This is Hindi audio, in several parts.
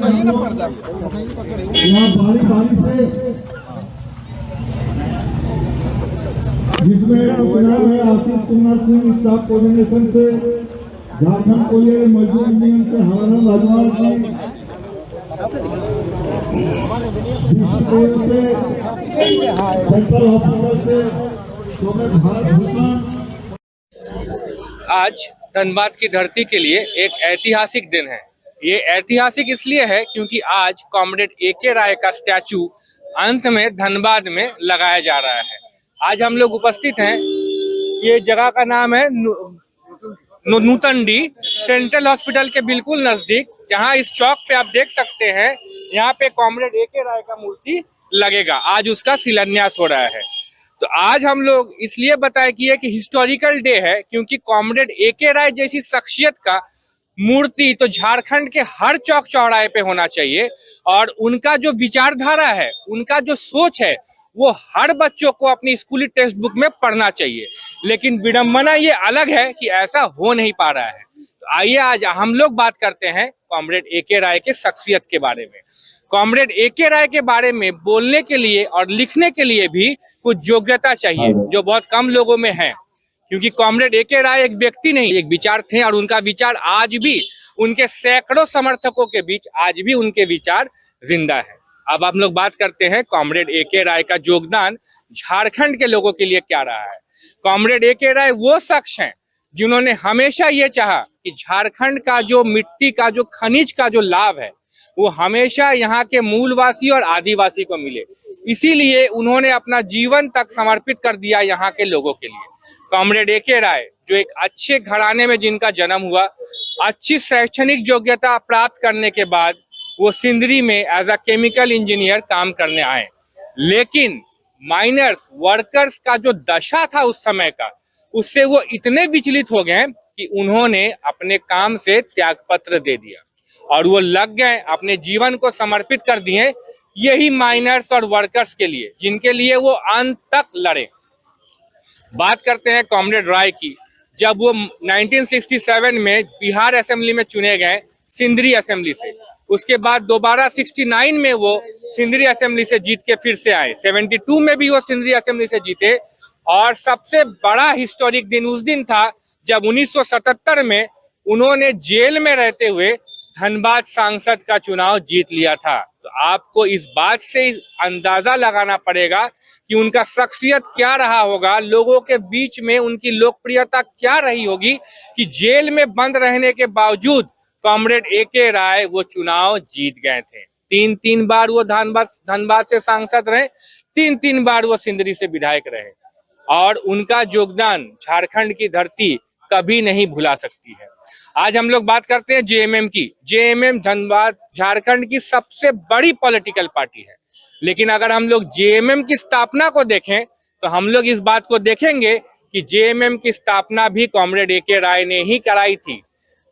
यहाँ बारी बारी से जिसमें चुनाव है आशीष कुमार सिंह स्टाफ कोऑर्डिनेशन से, झारखंड कोयले मजदूर यूनियन से हवाना भगवान जी, सेंट्रल हॉस्पिटल से भारत भूटान। आज धनबाद की धरती के लिए एक ऐतिहासिक दिन है। ये ऐतिहासिक इसलिए है क्योंकि आज कॉमरेड ए.के. राय का स्टैचू अंत में धनबाद में लगाया जा रहा है। आज हम लोग उपस्थित हैं, ये जगह का नाम है नूतनडी, सेंट्रल हॉस्पिटल के बिल्कुल नजदीक, जहां इस चौक पे आप देख सकते हैं यहाँ पे कॉमरेड ए.के. राय का मूर्ति लगेगा। आज उसका शिलान्यास हो रहा है। तो आज हम लोग इसलिए बताए कि एक हिस्टोरिकल डे है क्योंकि कॉमरेड ए.के. राय जैसी शख्सियत का मूर्ति तो झारखंड के हर चौक चौराहे पे होना चाहिए और उनका जो विचारधारा है, उनका जो सोच है, वो हर बच्चों को अपनी स्कूली टेक्स्ट बुक में पढ़ना चाहिए। लेकिन विडंबना ये अलग है कि ऐसा हो नहीं पा रहा है। तो आइए आज हम लोग बात करते हैं कॉमरेड ए.के. राय के शख्सियत के बारे में। Comrade A K. राय के बारे में बोलने के लिए और लिखने के लिए भी कुछ योग्यता चाहिए, जो बहुत कम लोगों में है। क्योंकि कॉमरेड ए.के. राय एक व्यक्ति नहीं, एक विचार थे और उनका विचार आज भी उनके सैकड़ों समर्थकों के बीच आज भी उनके विचार जिंदा है। अब हम लोग बात करते हैं कॉमरेड ए.के. राय का योगदान झारखंड के लोगों के लिए क्या रहा है। Comrade A K. राय वो शख्स हैं जिन्होंने हमेशा ये चाहा कि झारखंड का जो मिट्टी का जो खनिज का जो लाभ है वो हमेशा यहाँ के मूलवासी और आदिवासी को मिले। इसीलिए उन्होंने अपना जीवन तक समर्पित कर दिया यहाँ के लोगों के लिए। Comrade A K. राय जो एक अच्छे घराने में जिनका जन्म हुआ, अच्छी शैक्षणिक योग्यता प्राप्त करने के बाद वो सिंदरी में एज अ केमिकल इंजीनियर काम करने आए। लेकिन माइनर्स वर्कर्स का जो दशा था उस समय का, उससे वो इतने विचलित हो गए कि उन्होंने अपने काम से त्यागपत्र दे दिया और वो लग गए, अपने जीवन को समर्पित कर दिए यही माइनर्स और वर्कर्स के लिए, जिनके लिए वो अंत तक लड़े। बात करते हैं कॉमरेड राय की। जब वो 1967 में बिहार असेंबली में चुने गए सिंदरी असेंबली से, उसके बाद दोबारा 69 में वो सिंदरी असेंबली से जीत के फिर से आए। 72 में भी वो सिंदरी असेंबली से जीते और सबसे बड़ा हिस्टोरिक दिन उस दिन था जब 1977 में उन्होंने जेल में रहते हुए धनबाद सांसद का चुनाव जीत लिया था। तो आपको इस बात से अंदाजा लगाना पड़ेगा कि उनका शख्सियत क्या रहा होगा, लोगों के बीच में उनकी लोकप्रियता क्या रही होगी कि जेल में बंद रहने के बावजूद कॉमरेड ए.के. राय वो चुनाव जीत गए थे। 3 बार वो धनबाद से सांसद रहे, 3 बार वो सिंदरी से विधायक रहे और उनका योगदान झारखंड की धरती कभी नहीं भुला सकती है। आज हम लोग बात करते हैं जेएमएम की। जेएमएम धनबाद झारखंड की सबसे बड़ी पॉलिटिकल पार्टी है। लेकिन अगर हम लोग जेएमएम की स्थापना को देखें तो हम लोग इस बात को देखेंगे कि जेएमएम की स्थापना भी कॉमरेड ए.के. राय ने ही कराई थी।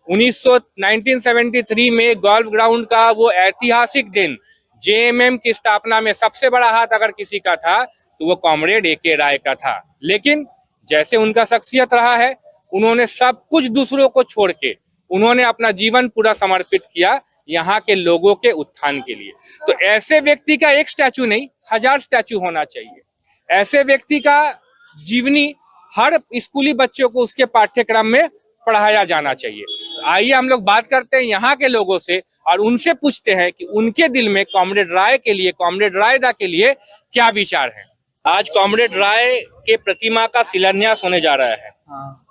1973 में गोल्फ ग्राउंड का वो ऐतिहासिक दिन, जेएमएम की स्थापना में सबसे बड़ा हाथ अगर किसी का था तो वो कॉमरेड ए.के. राय का था। लेकिन जैसे उनका शख्सियत रहा है, उन्होंने सब कुछ दूसरों को छोड़ के उन्होंने अपना जीवन पूरा समर्पित किया यहाँ के लोगों के उत्थान के लिए। तो ऐसे व्यक्ति का एक स्टैचू नहीं, 1000 स्टैचू होना चाहिए। ऐसे व्यक्ति का जीवनी हर स्कूली बच्चों को उसके पाठ्यक्रम में पढ़ाया जाना चाहिए। आइए हम लोग बात करते हैं यहाँ के लोगों से और उनसे पूछते हैं कि उनके दिल में कॉमरेड राय के लिए, कॉमरेड रायदा के लिए क्या विचार है। आज कॉमरेड राय के प्रतिमा का शिलान्यास होने जा रहा है।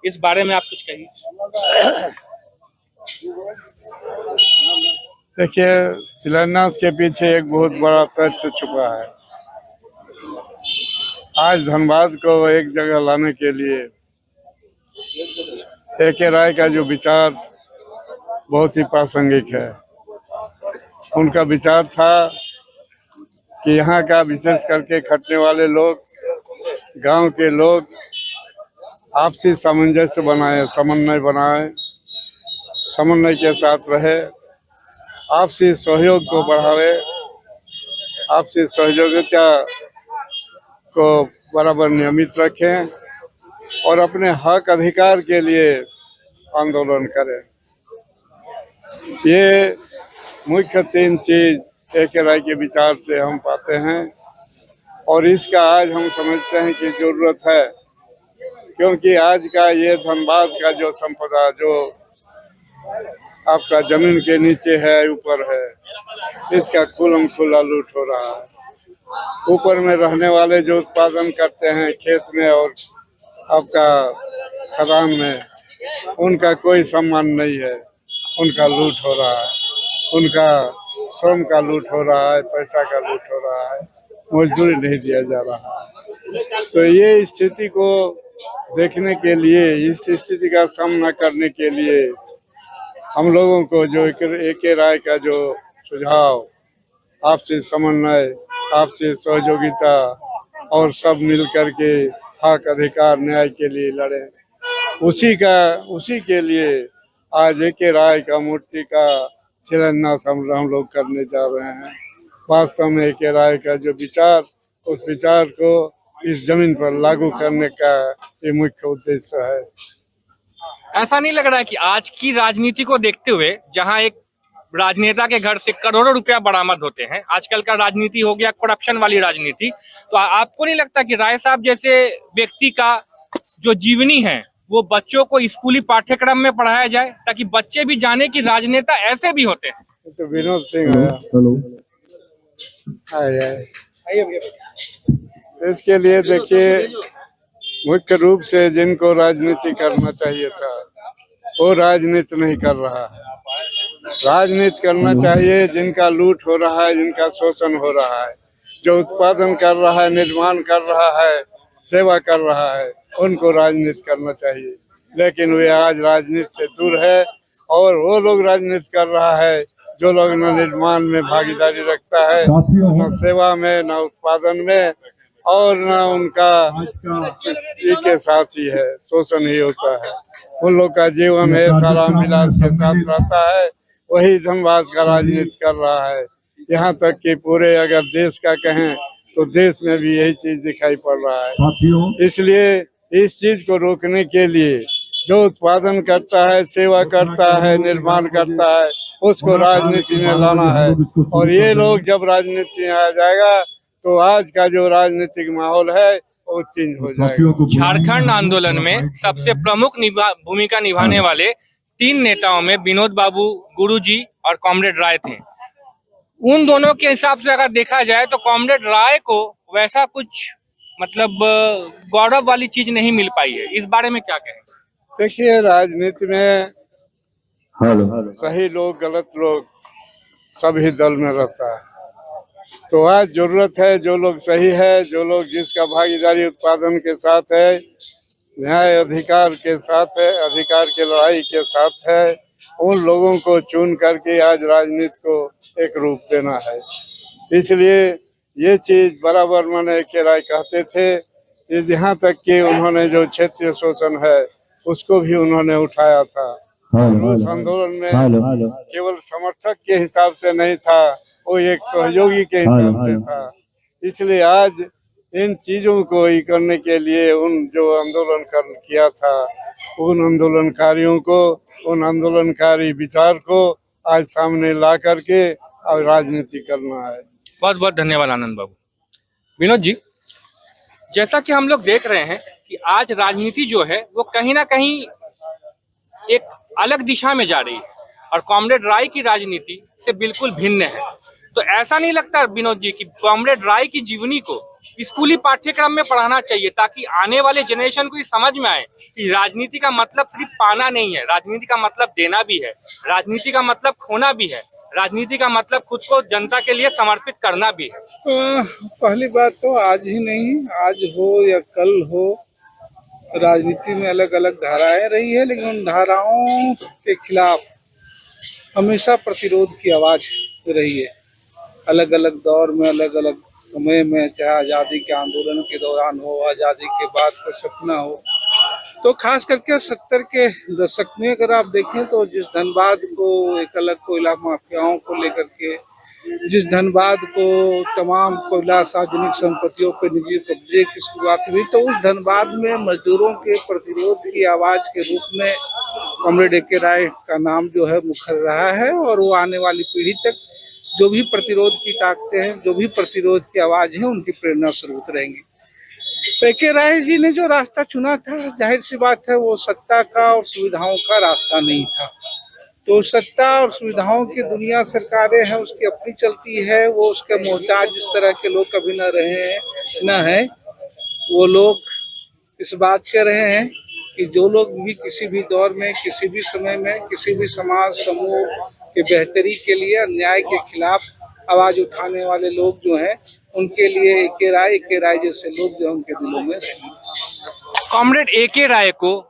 इस बारे में आप कुछ कहिए। देखिए, शिलान्यास के पीछे एक बहुत बड़ा तथ्य छुपा है। आज धनबाद को एक जगह लाने के लिए ए.के. राय का जो विचार बहुत ही प्रासंगिक है। उनका विचार था कि यहाँ का विशेष करके खटने वाले लोग, गांव के लोग आपसी सामंजस्य बनाए, समन्वय बनाए, समन्वय के साथ रहे, आपसी सहयोग को बढ़ावे, आपसी सहयोगिता को बराबर नियमित रखें और अपने हक अधिकार के लिए आंदोलन करें। ये मुख्य 3 चीज एक राय के विचार से हम पाते हैं और इसका आज हम समझते हैं कि जरूरत है, क्योंकि आज का ये धनबाद का जो संपदा जो आपका जमीन के नीचे है ऊपर है, इसका खुल्लम खुल्ला लूट हो रहा है। ऊपर में रहने वाले जो उत्पादन करते हैं खेत में और आपका खदान में, उनका कोई सम्मान नहीं है, उनका लूट हो रहा है, उनका श्रम का लूट हो रहा है, पैसा का लूट हो रहा है, मजदूरी नहीं दिया जा रहा है। तो ये स्थिति को देखने के लिए, इस स्थिति का सामना करने के लिए हम लोगों को जो एक राय का जो सुझाव, आपसी समन्वय, आपसी सहयोगिता और सब मिल करके हक अधिकार न्याय के लिए लड़े, उसी के लिए आज एक राय का मूर्ति का शिलान्यास हम लोग करने जा रहे हैं। वास्तव में एक राय का जो विचार, उस विचार को इस जमीन पर लागू करने का ये मुख्य उद्देश्य है। ऐसा नहीं लग रहा है कि आज की राजनीति को देखते हुए, जहां एक राजनेता के घर से करोड़ों रुपया बरामद होते हैं, आजकल का राजनीति हो गया करप्शन वाली राजनीति, तो आपको नहीं लगता कि राय साहब जैसे व्यक्ति का जो जीवनी है वो बच्चों को स्कूली पाठ्यक्रम में पढ़ाया जाए, ताकि बच्चे भी जाने कि राजनेता ऐसे भी होते हैं? तो विनोद सिंह आया। इसके लिए देखिए, मुख्य रूप से जिनको राजनीति करना चाहिए था वो राजनीति नहीं कर रहा है। राजनीति करना चाहिए जिनका लूट हो रहा है, जिनका शोषण हो रहा है, जो उत्पादन कर रहा है, निर्माण कर रहा है, सेवा कर रहा है, उनको राजनीति करना चाहिए। लेकिन वे आज राजनीति से दूर है और वो लोग राजनीति कर रहा है जो लोग न निर्माण में भागीदारी रखता है, न सेवा में, न उत्पादन में, और न उनका इसी के साथ ही है, शोषण ही होता है। उन लोग का जीवन है सारा विलास के साथ रहता है, वही धनबाद का राजनीति कर रहा है। यहाँ तक कि पूरे अगर देश का कहें तो देश में भी यही चीज दिखाई पड़ रहा है। इसलिए इस चीज को रोकने के लिए जो उत्पादन करता है, सेवा करता है, निर्माण करता है, उसको राजनीति में लाना है। और ये लोग जब राजनीति में आ जाएगा तो आज का जो राजनीतिक माहौल है वो चेंज हो जाएगा। झारखंड आंदोलन में सबसे प्रमुख भूमिका निभाने वाले 3 नेताओं में विनोद बाबू, गुरुजी और कॉमरेड राय थे। उन दोनों के हिसाब से अगर देखा जाए तो कॉमरेड राय को वैसा कुछ मतलब गौरव वाली चीज नहीं मिल पाई है। इस बारे में क्या कहें? देखिए, राजनीति में सही लोग, गलत लोग सभी दल में रहता है। तो आज जरूरत है जो लोग सही है, जो लोग जिसका भागीदारी उत्पादन के साथ है, न्याय अधिकार के साथ है, अधिकार के लड़ाई के साथ है, उन लोगों को चुन करके आज राजनीति को एक रूप देना है। इसलिए ये चीज बराबर मैंने के राय कहते थे, यहाँ तक कि उन्होंने जो क्षेत्रीय शोषण है उसको भी उन्होंने उठाया था। उस आंदोलन में केवल समर्थक के हिसाब से नहीं था, वो एक सहयोगी के हिसाब से था। इसलिए आज इन चीजों को करने के लिए उन जो आंदोलन किया था, उन आंदोलनकारियों को, उन आंदोलनकारी विचार को आज सामने ला करके और राजनीति करना है। बहुत बहुत धन्यवाद आनंद बाबू। विनोद जी, जैसा कि हम लोग देख रहे हैं कि आज राजनीति जो है वो कहीं ना कहीं एक अलग दिशा में जा रही है और कॉमरेड राय की राजनीति से बिल्कुल भिन्न है। तो ऐसा नहीं लगता विनोद जी कि कॉमरेड राय की जीवनी को स्कूली पाठ्यक्रम में पढ़ाना चाहिए, ताकि आने वाले जनरेशन को ये समझ में आए कि राजनीति का मतलब सिर्फ पाना नहीं है, राजनीति का मतलब देना भी है, राजनीति का मतलब खोना भी है, राजनीति का मतलब खुद को जनता के लिए समर्पित करना भी है। पहली बात तो आज ही नहीं, आज हो या कल हो, राजनीति में अलग अलग धाराएं रही है, लेकिन उन धाराओं के खिलाफ हमेशा प्रतिरोध की आवाज रही है। अलग अलग दौर में, अलग अलग समय में, चाहे आज़ादी के आंदोलन के दौरान हो, आज़ादी के बाद का सपना हो, तो खास करके 70 के दशक में अगर आप देखें तो जिस धनबाद को एक अलग कोयला माफियाओं को लेकर के, जिस धनबाद को तमाम कोयला सार्वजनिक संपत्तियों पर निजी कब्जे की शुरुआत हुई, तो उस धनबाद में मजदूरों के प्रतिरोध की आवाज के रूप में कॉमरेड ए.के. राय का नाम जो है मुखर रहा है और वो आने वाली पीढ़ी तक जो भी प्रतिरोध की ताकतें हैं, जो भी प्रतिरोध की आवाज है, उनकी प्रेरणा स्रोत रहेंगी। ए.के. राय जी ने जो रास्ता चुना था, जाहिर सी बात है वो सत्ता का और सुविधाओं का रास्ता नहीं था। तो सत्ता और सुविधाओं की दुनिया सरकारें हैं, उसकी अपनी चलती है, वो उसके मोहताज जिस तरह के लोग कभी न रहे हैं न है। वो लोग इस बात कह रहे हैं कि जो लोग भी किसी भी दौर में, किसी भी समय में, किसी भी समाज समूह के बेहतरी के लिए, अन्याय के खिलाफ आवाज उठाने वाले लोग जो हैं, उनके लिए ए.के. राय जैसे लोग जो उनके दिलों में रहेंगे। Comrade A K. राय को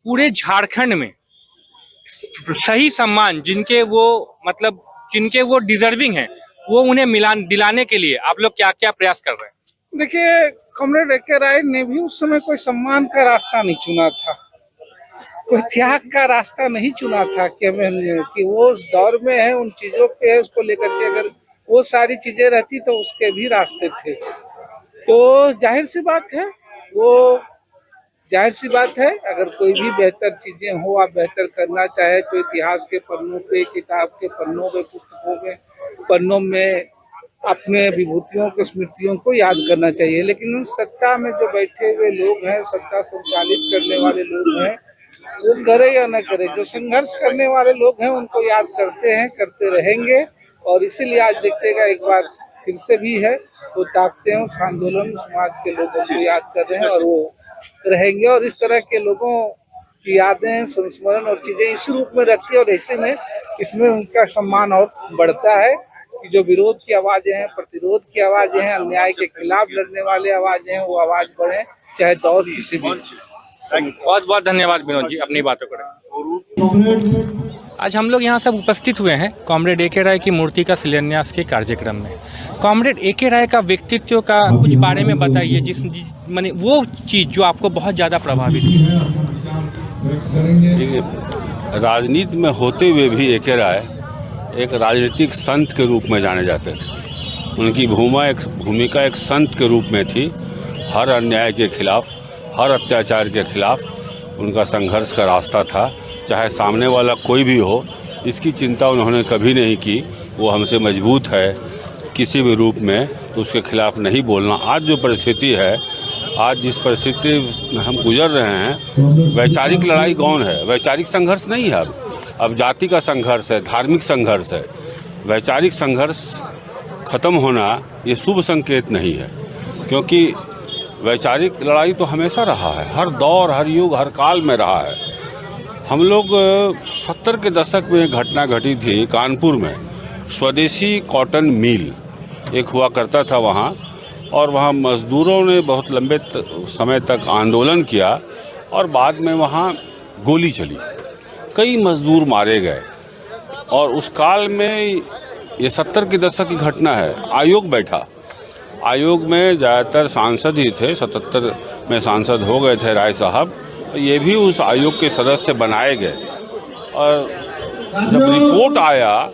पूरे झारखंड में सही सम्मान जिनके वो डिजर्विंग हैं, वो उन्हें दिलाने के लिए आप लोग क्या क्या प्रयास कर रहे हैं? देखिए, कॉमरेड ए.के. राय ने भी उस समय कोई सम्मान का रास्ता नहीं चुना था, कोई त्याग का रास्ता नहीं चुना था कि वो उस दौर में है, उन चीजों पे है, उसको लेकर के अगर वो सारी चीजें रहती तो उसके भी रास्ते थे। तो जाहिर सी बात है अगर कोई भी बेहतर चीजें हो, आप बेहतर करना चाहे तो इतिहास के पन्नों पे, किताब के पन्नों पे, पुस्तकों के पन्नों में अपने विभूतियों को, स्मृतियों को याद करना चाहिए। लेकिन उस सत्ता में जो बैठे हुए लोग हैं, सत्ता संचालित करने वाले लोग हैं, वो करे या न करे, जो संघर्ष करने वाले लोग हैं उनको याद करते हैं, करते रहेंगे। और इसीलिए आज देखिएगा एक बार फिर से भी है, वो ताकते हैं उस आंदोलन, समाज के लोगों को याद कर रहे हैं और वो रहेंगे। और इस तरह के लोगों की यादें, संस्मरण और चीजें इस रूप में रखती है और ऐसे में इसमें उनका सम्मान और बढ़ता है कि जो विरोध की आवाजें हैं, प्रतिरोध की आवाजें हैं, अन्याय के खिलाफ लड़ने वाले आवाजें हैं, वो आवाज बढ़े, चाहे दौर किसी भी। बहुत बहुत धन्यवाद विनोद जी अपनी बातों को। आज हम लोग यहाँ सब उपस्थित हुए हैं कॉमरेड ए.के. राय की मूर्ति का शिलान्यास के कार्यक्रम में। Comrade A K. राय का व्यक्तित्व का कुछ बारे में बताइए, माने वो चीज़ जो आपको बहुत ज़्यादा प्रभावित की। देखिए, राजनीति में होते हुए भी ए.के. राय एक राजनीतिक संत के रूप में जाने जाते थे। उनकी भूमिका एक संत के रूप में थी। हर अन्याय के खिलाफ, हर अत्याचार के खिलाफ उनका संघर्ष का रास्ता था। चाहे सामने वाला कोई भी हो, इसकी चिंता उन्होंने कभी नहीं की। वो हमसे मजबूत है किसी भी रूप में, तो उसके खिलाफ नहीं बोलना। आज जो परिस्थिति है, आज जिस परिस्थिति में हम गुजर रहे हैं, वैचारिक लड़ाई कौन है? वैचारिक संघर्ष नहीं है अब जाति का संघर्ष है, धार्मिक संघर्ष है। वैचारिक संघर्ष खत्म होना ये शुभ संकेत नहीं है, क्योंकि वैचारिक लड़ाई तो हमेशा रहा है, हर दौर, हर युग, हर काल में रहा है। हम लोग 70 के दशक में एक घटना घटी थी कानपुर में। स्वदेशी कॉटन मिल एक हुआ करता था वहाँ, और वहाँ मज़दूरों ने बहुत लंबे समय तक आंदोलन किया और बाद में वहाँ गोली चली, कई मज़दूर मारे गए। और उस काल में ये 70 के दशक की घटना है। आयोग बैठा, आयोग में ज़्यादातर सांसद ही थे, 77 में सांसद हो गए थे राय साहब, ये भी उस आयोग के सदस्य बनाए गए। और जब रिपोर्ट आया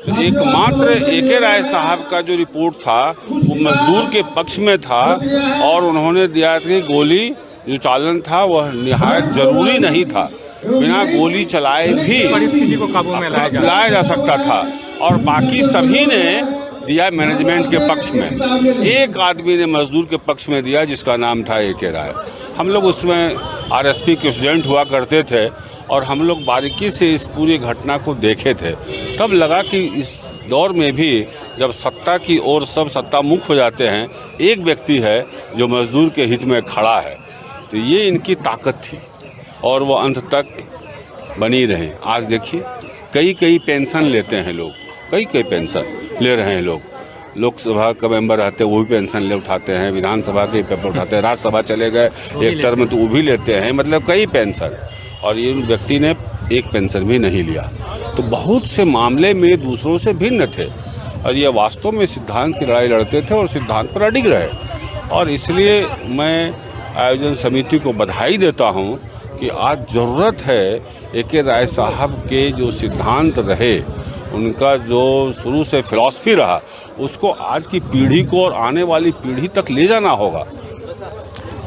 तो एकमात्र ए.के. राय साहब का जो रिपोर्ट था वो मजदूर के पक्ष में था, और उन्होंने दिया कि गोली जो चालन था वह निहायत जरूरी नहीं था, बिना गोली चलाए भी परिस्थिति को काबू में लाया जा सकता था। और बाकी सभी ने दिया मैनेजमेंट के पक्ष में। एक आदमी ने मजदूर के पक्ष में दिया, जिसका नाम था ए.के. राय। हम लोग उसमें आरएसपी के स्टूडेंट हुआ करते थे और हम लोग बारीकी से इस पूरी घटना को देखे थे। तब लगा कि इस दौर में भी जब सत्ता की ओर सब सत्ता मुख हो जाते हैं, एक व्यक्ति है जो मजदूर के हित में खड़ा है, तो ये इनकी ताकत थी और वो अंत तक बनी रहे। आज देखिए, कई पेंशन लेते हैं लोग, कई पेंशन ले रहे हैं लोग। लोकसभा का मेंबर रहते हैं वो भी पेंशन ले उठाते हैं, विधानसभा के पेपर उठाते हैं, राज्यसभा चले गए एक टर्म में तो वो भी लेते हैं, मतलब कई पेंशन। और ये व्यक्ति ने एक पेंशन भी नहीं लिया। तो बहुत से मामले में दूसरों से भिन्न थे और ये वास्तव में सिद्धांत की लड़ाई लड़ते थे और सिद्धांत पर अडिग रहे। और इसलिए मैं आयोजन समिति को बधाई देता हूँ कि आज ज़रूरत है ए.के. राय साहब के जो सिद्धांत रहे, उनका जो शुरू से फिलॉसफी रहा, उसको आज की पीढ़ी को और आने वाली पीढ़ी तक ले जाना होगा।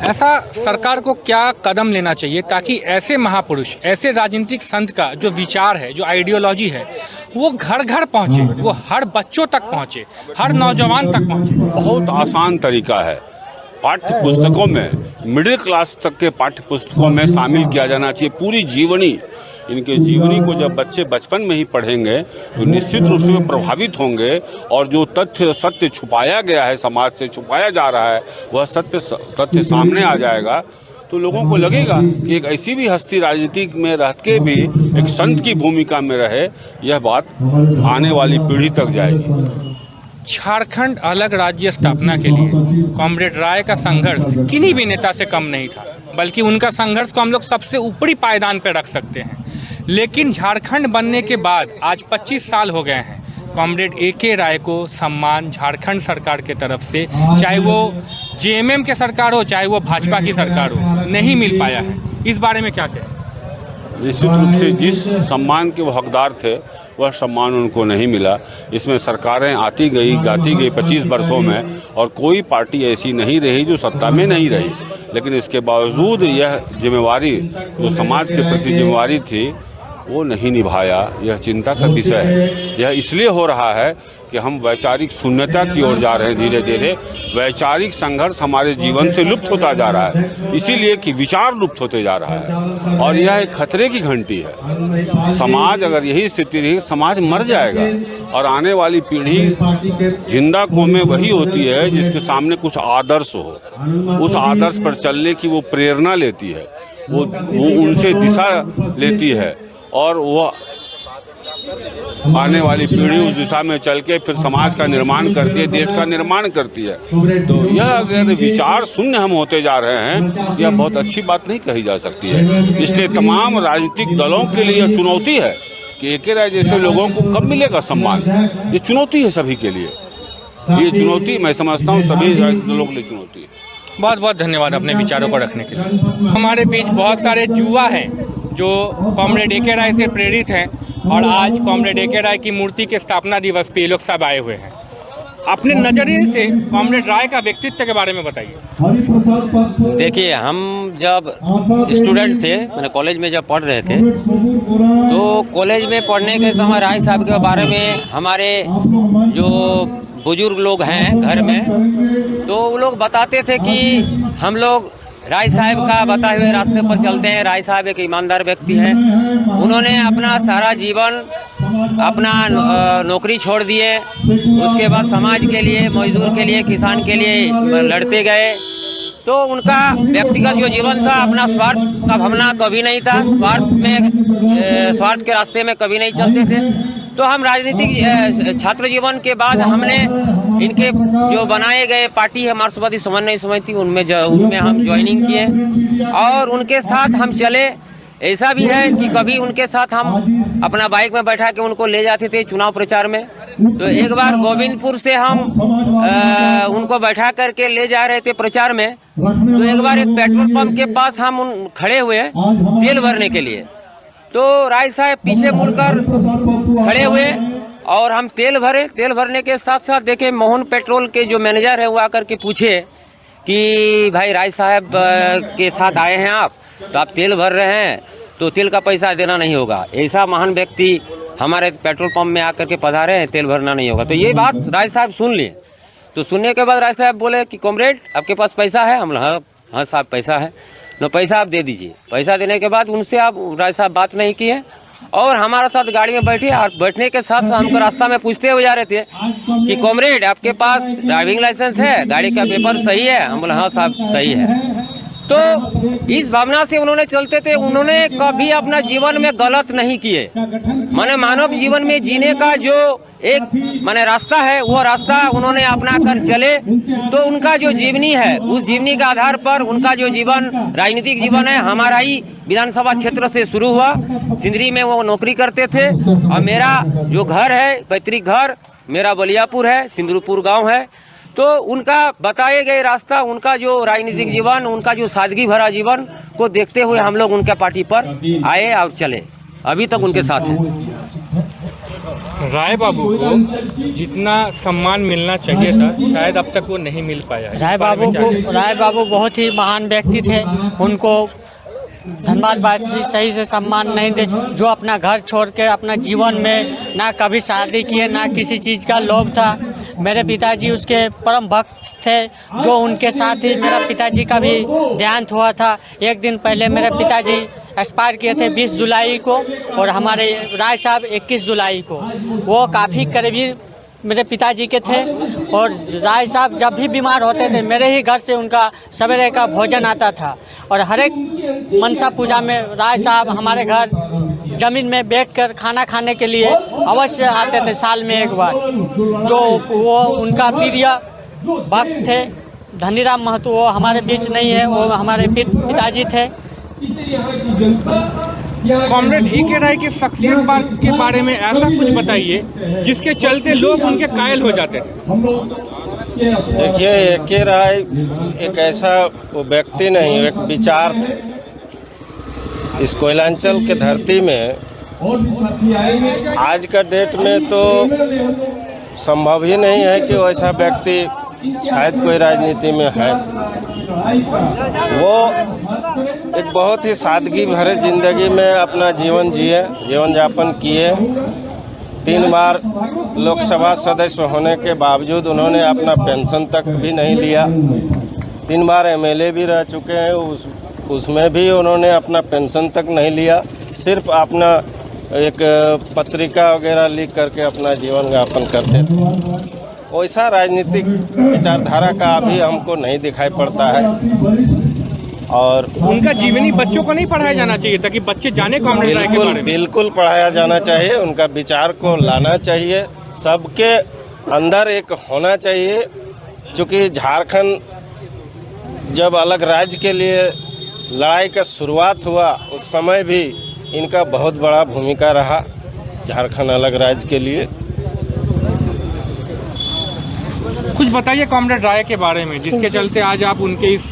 ऐसा सरकार को क्या कदम लेना चाहिए ताकि ऐसे महापुरुष, ऐसे राजनीतिक संत का जो विचार है, जो आइडियोलॉजी है, वो घर घर पहुंचे, वो हर बच्चों तक पहुंचे, हर नौजवान तक पहुंचे? बहुत आसान तरीका है। पाठ्य पुस्तकों में मिडिल क्लास तक के पाठ्य पुस्तकों में शामिल किया जाना चाहिए। पूरी जीवनी, इनके जीवनी को जब बच्चे बचपन में ही पढ़ेंगे तो निश्चित रूप से वे प्रभावित होंगे और जो सत्य छुपाया गया है, समाज से छुपाया जा रहा है, वह तथ्य सामने आ जाएगा। तो लोगों को लगेगा कि एक ऐसी भी हस्ती राजनीति में रह के भी एक संत की भूमिका में रहे, यह बात आने वाली पीढ़ी तक जाएगी। झारखंड अलग राज्य स्थापना के लिए कॉमरेड राय का संघर्ष किन्हीं भी नेता से कम नहीं था, बल्कि उनका संघर्ष को हम लोग सबसे ऊपरी पायदान पर रख सकते हैं। लेकिन झारखंड बनने के बाद आज 25 साल हो गए हैं, कॉमरेड ए.के. राय को सम्मान झारखंड सरकार के तरफ से, चाहे वो जेएमएम के सरकार हो, चाहे वो भाजपा की सरकार हो, नहीं मिल पाया है। इस बारे में क्या कहें? निश्चित रूप से जिस सम्मान के वो हकदार थे वह सम्मान उनको नहीं मिला। इसमें सरकारें आती गई, जाती गई 25 वर्षों में, और कोई पार्टी ऐसी नहीं रही जो सत्ता में नहीं रही। लेकिन इसके बावजूद यह जिम्मेवारी, जो समाज के प्रति जिम्मेवारी थी, वो नहीं निभाया। यह चिंता का विषय है। यह इसलिए हो रहा है कि हम वैचारिक शून्यता की ओर जा रहे हैं। धीरे धीरे वैचारिक संघर्ष हमारे जीवन से लुप्त होता जा रहा है, इसीलिए कि विचार लुप्त होते जा रहा है, और यह एक खतरे की घंटी है। समाज अगर यही स्थिति रही, समाज मर जाएगा, और आने वाली पीढ़ी जिंदा कौमें वही होती है जिसके सामने कुछ आदर्श हो, उस आदर्श पर चलने की वो प्रेरणा लेती है, वो उनसे दिशा लेती है, और वो आने वाली पीढ़ी उस दिशा में चल के फिर समाज का निर्माण करती है, देश का निर्माण करती है। तो यह अगर विचार शून्य हम होते जा रहे हैं, यह बहुत अच्छी बात नहीं कही जा सकती है। इसलिए तमाम राजनीतिक दलों के लिए यह चुनौती है कि ए.के. राय जैसे लोगों को कब मिलेगा सम्मान। ये चुनौती है सभी के लिए। ये चुनौती मैं समझता हूँ सभी राजनीतिक दलों के लिए चुनौती है। बहुत बहुत धन्यवाद अपने विचारों को रखने के लिए। हमारे बीच बहुत सारे युवा हैं जो कॉमरेड ए.के. राय से प्रेरित हैं, और आज कॉमरेड ए.के. राय की मूर्ति के स्थापना दिवस पे ये लोग सब आए हुए हैं। अपने नजरिए से कॉमरेड राय का व्यक्तित्व के बारे में बताइए। देखिए, हम जब स्टूडेंट थे, मैंने कॉलेज में जब पढ़ रहे थे, तो कॉलेज में पढ़ने के समय राय साहब के बारे में हमारे जो बुजुर्ग लोग हैं घर में, तो वो लोग बताते थे कि हम लोग राय साहब का बताए हुए रास्ते पर चलते हैं। राय साहब एक ईमानदार व्यक्ति हैं। उन्होंने अपना सारा जीवन अपना नौकरी छोड़ दिए, उसके बाद समाज के लिए, मजदूर के लिए, किसान के लिए लड़ते गए। तो उनका व्यक्तिगत जो जीवन था, अपना स्वार्थ का भावना कभी नहीं था, स्वार्थ के रास्ते में कभी नहीं चलते थे। तो हम राजनीतिक छात्र जीवन के बाद हमने इनके जो बनाए गए पार्टी है मार्क्सवादी समन्वय समिति, उनमें हम ज्वाइनिंग किए और उनके साथ हम चले। ऐसा भी है कि कभी उनके साथ हम अपना बाइक में बैठा के उनको ले जाते थे चुनाव प्रचार में। तो एक बार गोविंदपुर से हम उनको बैठा करके ले जा रहे थे प्रचार में, तो एक बार एक पेट्रोल पंप के पास हम खड़े हुए तेल भरने के लिए। तो राय साहब पीछे मुड़कर खड़े हुए और हम तेल भरे। तेल भरने के साथ साथ देखे मोहन पेट्रोल के जो मैनेजर है वो आकर के पूछे कि भाई राय साहब के साथ आए हैं आप, तो आप तेल भर रहे हैं तो तेल का पैसा देना नहीं होगा। ऐसा महान व्यक्ति हमारे पेट्रोल पंप में आकर के पधारे हैं, तेल भरना नहीं होगा। तो ये बात राय साहब सुन लिए। तो सुनने के बाद राय साहब बोले कि कॉमरेड आपके पास पैसा है? हम हाँ साहब पैसा है। न पैसा आप दे दीजिए। पैसा देने के बाद उनसे आप राय साहब बात नहीं किए और हमारा साथ गाड़ी में बैठे और बैठने के साथ हमको रास्ता में पूछते हुए जा रहे थे कि कॉमरेड आपके पास ड्राइविंग लाइसेंस है, गाड़ी का पेपर सही है? हम बोले हाँ साहब सही है। तो इस भावना से उन्होंने चलते थे। उन्होंने कभी अपना जीवन में गलत नहीं किए। माने मानव जीवन में जीने का जो एक माने रास्ता है, वो रास्ता उन्होंने अपना कर चले। तो उनका जो जीवनी है, उस जीवनी के आधार पर उनका जो जीवन राजनीतिक जीवन है हमारा ही विधानसभा क्षेत्र से शुरू हुआ। सिंदरी में वो नौकरी करते थे और मेरा जो घर है, पैतृक घर मेरा बलियापुर है, सिंदूरपुर गाँव है। तो उनका बताए गए रास्ता, उनका जो राजनीतिक जीवन, उनका जो सादगी भरा जीवन को देखते हुए हम लोग उनके पार्टी पर आए और चले। अभी तक उनके साथ हैं। राय बाबू को जितना सम्मान मिलना चाहिए था शायद अब तक वो नहीं मिल पाया है। राय बाबू बहुत ही महान व्यक्ति थे, उनको धन्यवाद वासी सही से सम्मान नहीं दे। जो अपना घर छोड़ के अपना जीवन में ना कभी शादी किए ना किसी चीज़ का लोभ था। मेरे पिताजी उसके परम भक्त थे, जो उनके साथ ही मेरा पिताजी का भी देहांत हुआ था। एक दिन पहले मेरे पिताजी एक्सपायर किए थे 20 जुलाई को, और हमारे राय साहब 21 जुलाई को। वो काफ़ी करीबी मेरे पिताजी के थे, और राय साहब जब भी बीमार होते थे मेरे ही घर से उनका सवेरे का भोजन आता था। और हर एक मनसा पूजा में राय साहब हमारे घर ज़मीन में बैठकर खाना खाने के लिए अवश्य आते थे, साल में एक बार। जो वो उनका प्रिय भक्त थे धनीराम महतो, वो हमारे बीच नहीं है, वो हमारे पिताजी थे। Comrade A K. राय की शख्सियत के बारे में ऐसा कुछ बताइए जिसके चलते लोग उनके कायल हो जाते थे। देखिए, ए.के. राय एक ऐसा वो व्यक्ति नहीं, एक विचार थे। इस कोयलांचल के धरती में आज का डेट में तो संभव ही नहीं है कि वैसा व्यक्ति शायद कोई राजनीति में है। वो एक बहुत ही सादगी भरे ज़िंदगी में अपना जीवन यापन किए। 3 बार लोकसभा सदस्य होने के बावजूद उन्होंने अपना पेंशन तक भी नहीं लिया। 3 बार एमएलए भी रह चुके हैं, उसमें भी उन्होंने अपना पेंशन तक नहीं लिया। सिर्फ अपना एक पत्रिका वगैरह लिख करके अपना जीवन यापन करते थे। वैसा राजनीतिक विचारधारा का अभी हमको नहीं दिखाई पड़ता है। और उनका जीवनी बच्चों को नहीं पढ़ाया जाना चाहिए ताकि बच्चे जाने कॉमरेड राय के बारे में। बिल्कुल पढ़ाया जाना चाहिए, उनका विचार को लाना चाहिए, सबके अंदर एक होना चाहिए। क्योंकि झारखंड जब अलग राज्य के लिए लड़ाई का शुरुआत हुआ उस समय भी इनका बहुत बड़ा भूमिका रहा झारखंड अलग राज्य के लिए। कुछ बताइए कॉमरेड राय के बारे में जिसके चलते आज आप उनके इस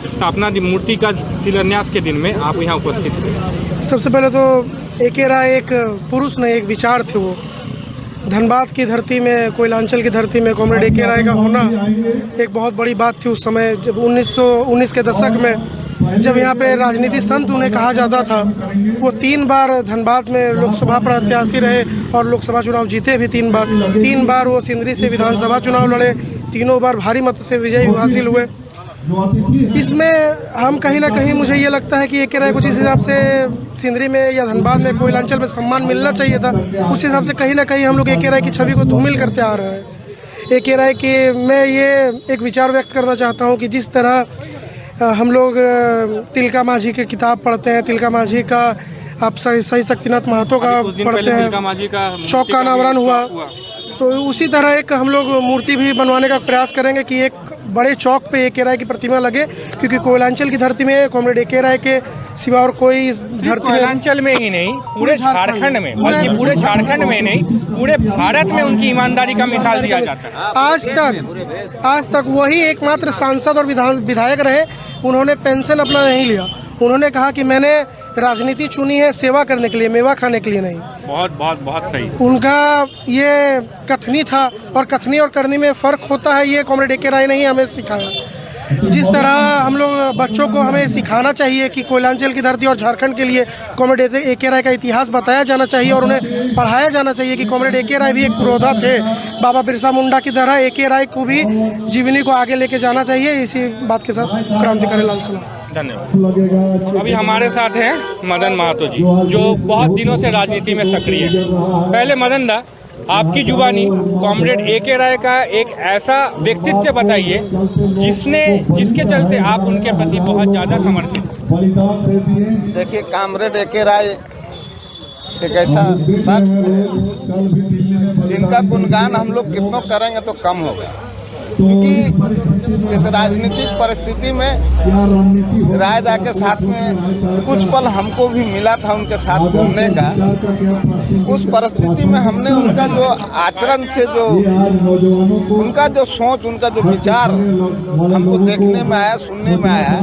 स्थापना मूर्ति का शिलान्यास के दिन में आप यहाँ उपस्थित थे। सबसे पहले तो ए.के. राय एक पुरुष नहीं, एक विचार थे। वो धनबाद की धरती में, कोयलांचल की धरती में कॉमरेड ए.के. राय का होना एक बहुत बड़ी बात थी। उस समय जब 1919 के दशक में जब यहाँ पे राजनीति संत उन्हें कहा जाता था, वो 3 बार धनबाद में लोकसभा प्रत्याशी रहे और लोकसभा चुनाव जीते भी 3 बार। 3 बार वो सिंदरी से विधानसभा चुनाव लड़े, तीनों बार भारी मत से विजयी हासिल हुए। इसमें हम कहीं ना कहीं मुझे ये लगता है कि ए.के. राय को जिस हिसाब से सिंदरी में या धनबाद में कोयलांचल में सम्मान मिलना चाहिए था, उस हिसाब से कहीं ना कहीं हम लोग ए.के. राय की छवि को धूमिल करते आ रहे हैं। ए.के. राय के मैं ये एक विचार व्यक्त करना चाहता हूँ कि जिस तरह हम लोग तिलका माझी की किताब पढ़ते हैं, तिलका माझी का आप सही शक्तिनाथ महतो का पढ़ते हैं, चौक का अनावरण हुआ, तो उसी तरह एक हम लोग मूर्ति भी बनवाने का प्रयास करेंगे कि एक बड़े चौक पे ए.के. राय की प्रतिमा लगे। क्योंकि कोयलांचल की धरती में कॉमरेड ए.के. राय के सिवा और कोई इस धरती कोयलांचल में ही नहीं, पूरे झारखंड में, बल्कि पूरे झारखंड में नहीं, पूरे भारत में उनकी ईमानदारी का मिसाल दिया जाता है। आज तक वही एकमात्र सांसद और विधायक रहे, उन्होंने पेंशन अपना नहीं लिया। उन्होंने कहा कि मैंने राजनीति चुनी है सेवा करने के लिए, मेवा खाने के लिए नहीं। बहुत सही। उनका ये कथनी था, और कथनी और करनी में फ़र्क होता है, ये कॉमरेड ए.के. राय ने ही हमें सिखाया। जिस तरह हम लोग बच्चों को हमें सिखाना चाहिए कि कोयलांचल की धरती और झारखंड के लिए कॉमरेड ए.के. राय का इतिहास बताया जाना चाहिए और उन्हें पढ़ाया जाना चाहिए कि कॉमरेड ए.के. राय भी एक पुरोधा थे। बाबा बिरसा मुंडा की तरह ए.के. राय को भी जीवनी को आगे लेके जाना चाहिए। इसी बात के साथ क्रांतिकारी लाल सलाम। धन्यवाद। अभी हमारे साथ हैं मदन महतो जी, जो बहुत दिनों से राजनीति में सक्रिय है। पहले मदन दा, आपकी जुबानी कॉमरेड ए.के. राय का एक ऐसा व्यक्तित्व बताइए जिसके चलते आप उनके प्रति बहुत ज़्यादा समर्पित। देखिए, कॉमरेड ए.के. राय एक ऐसा शख्स थे जिनका गुणगान हम लोग कितना करेंगे तो कम होगा। क्योंकि इस राजनीतिक परिस्थिति में रायदा के साथ में कुछ पल हमको भी मिला था उनके साथ घूमने का। उस परिस्थिति में हमने उनका जो आचरण से जो उनका जो सोच, उनका जो विचार हमको देखने में आया, सुनने में आया,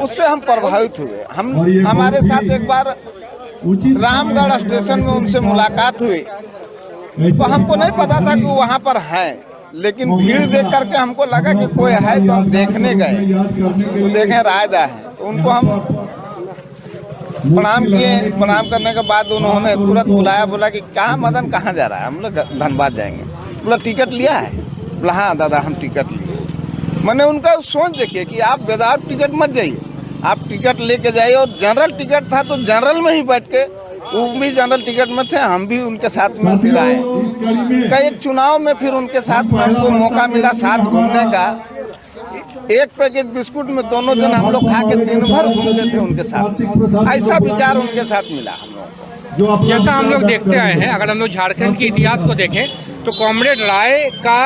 उससे हम प्रभावित हुए। हमारे साथ एक बार रामगढ़ स्टेशन में उनसे मुलाकात हुई तो हमको नहीं पता था कि वो वहाँ पर हैं, लेकिन भीड़ देख करके हमको लगा कि कोई है तो हम देखने गए तो देखें रायदा है, तो उनको हम प्रणाम किए। प्रणाम करने के बाद उन्होंने तुरंत बुलाया, बोला कि कहाँ मदन कहाँ जा रहा है? हम लोग धनबाद जाएंगे। बोला टिकट लिया है? बोला हाँ दादा हम टिकट लिए। मैंने उनका सोच देखिए कि आप विदाउट टिकट मत जाइए, आप टिकट लेके जाइए। और जनरल टिकट था तो जनरल में ही बैठ के, वो भी जनरल टिकट में थे, हम भी उनके साथ में फिर आए। कई एक चुनाव में फिर उनके साथ में हमको मौका मिला साथ घूमने का। एक पैकेट बिस्कुट में दोनों जन हम लोग खा के दिन भर घूमते थे उनके साथ। ऐसा विचार उनके साथ मिला हम लोग को। जैसा हम लोग देखते आए हैं, अगर हम लोग झारखंड के इतिहास को देखें तो कॉमरेड राय का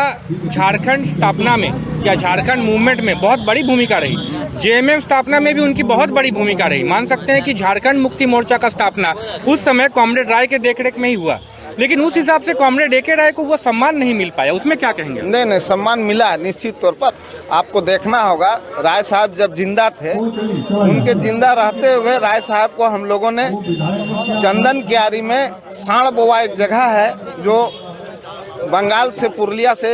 झारखंड स्थापना में या झारखंड मूवमेंट में बहुत बड़ी भूमिका रही। जेएमएम स्थापना में भी उनकी बहुत बड़ी भूमिका रही। मान सकते हैं कि झारखंड मुक्ति मोर्चा का स्थापना उस समय कॉमरेड राय के देखरेख में ही हुआ, लेकिन उस हिसाब से कॉमरेड एके राय को वो सम्मान नहीं मिल पाया। उसमें क्या कहेंगे? नहीं, सम्मान मिला निश्चित तौर पर। आपको देखना होगा, राय साहब जब जिंदा थे, उनके जिंदा रहते हुए राय साहब को हम लोगों ने चंदन क्यारी में साण बोवा एक जगह है जो बंगाल से पुरुलिया से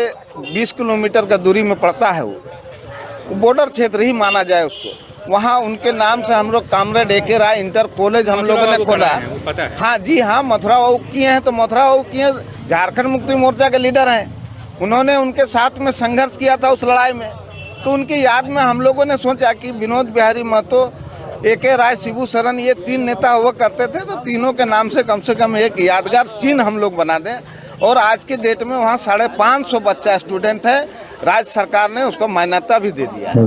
20 किलोमीटर का दूरी में पड़ता है, वो बॉर्डर क्षेत्र ही माना जाए उसको। वहाँ उनके नाम से हम लोग कॉमरेड एके राय इंटर कॉलेज हम लोगों ने खोला। हाँ जी हाँ, मथुरा बाबू किए हैं। तो मथुरा बाबू किए झारखंड मुक्ति मोर्चा के लीडर हैं, उन्होंने उनके साथ में संघर्ष किया था उस लड़ाई में। तो उनकी याद में हम लोगों ने सोचा कि विनोद बिहारी महतो, एके राय, शिबू सरन, ये 3 नेता हुआ करते थे, तो तीनों के नाम से कम एक यादगार चिन्ह हम लोग बना दें। और आज के डेट में वहाँ 550 बच्चा स्टूडेंट है। राज्य सरकार ने उसको मान्यता भी दे दिया है।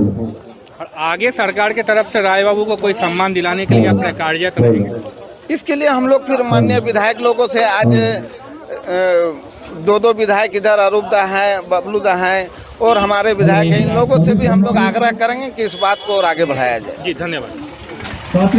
और आगे सरकार के तरफ से राय बाबू को कोई सम्मान दिलाने के लिए अपने कार्यरत रहेंगे। इसके लिए हम लोग फिर माननीय विधायक लोगों से आज 2 विधायक इधर अरूप दा हैं, बबलू दा हैं और हमारे विधायक हैं, इन लोगों से भी हम लोग आग्रह करेंगे कि इस बात को और आगे बढ़ाया जाए। जी धन्यवाद।